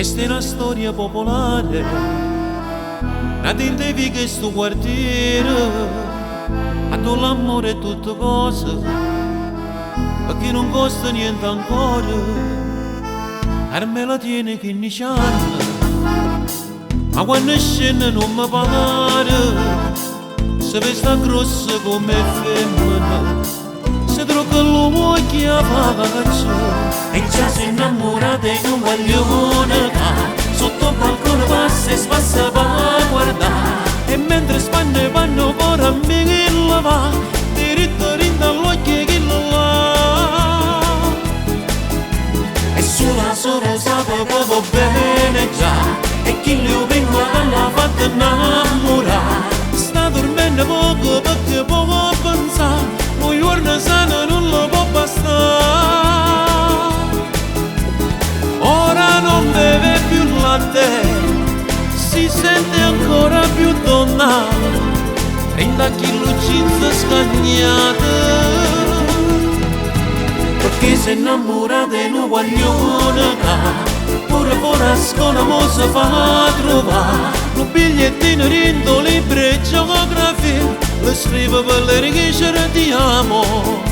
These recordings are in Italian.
Questa è una storia popolare, nata in devi che sto quartiere, a tu l'amore è tutto cose, perché non costa niente ancora, a me la tiene 15 anni, ma quando scende non mi pare, se veste grossa come femmina, se trova l'uomo che fa caccia. E già si innamorata in un guaglione, sotto il balcone passa e spassa per guardare. E mentre spanne vanno ancora a me che la va, diritto rinda all'occhio che la là. E sulla sora sape proprio bene già, e chi gli vengo l'ha fatta innamorare. Sta dormendo poco perché poco pensare, un giorno sano non lo può bastare. Ora non beve più latte, si sente ancora più donna, 30 kg jeans scagnate, perché si innamorata in un guaglione, pure fuori a scuola mo si fa trovare, un bigliettino rindo libri e geografia, le scrive per le righe ti amo.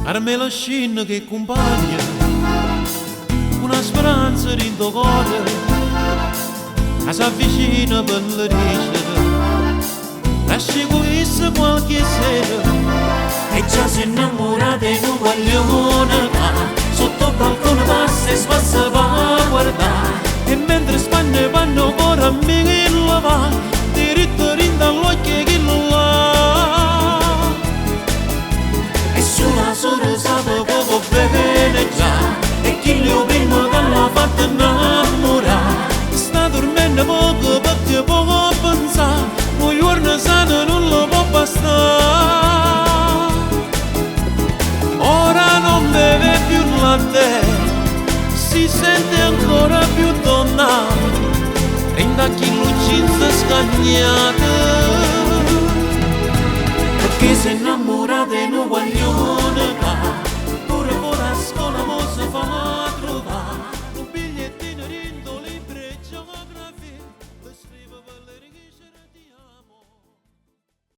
Arme la scena che compagna, una speranza in tuo cuore, che si avvicina per le ricere, lasci questo qualche sera, e già si innamorata in un guaglione, sotto il balcone passa e spassa per guardare, e mentre spanne vanno ancora a me che la va, diritto rinda all'occhio che la là. E sulla sora sape proprio bene già, e chi gli prima che l'ha fatta innamorare. Sta dormendo poco perché poco pensare, un giorno sano non lo può bastare. Ora non beve più latte, si sente ancora più donna, 30 kg jeans scagnate, perché se no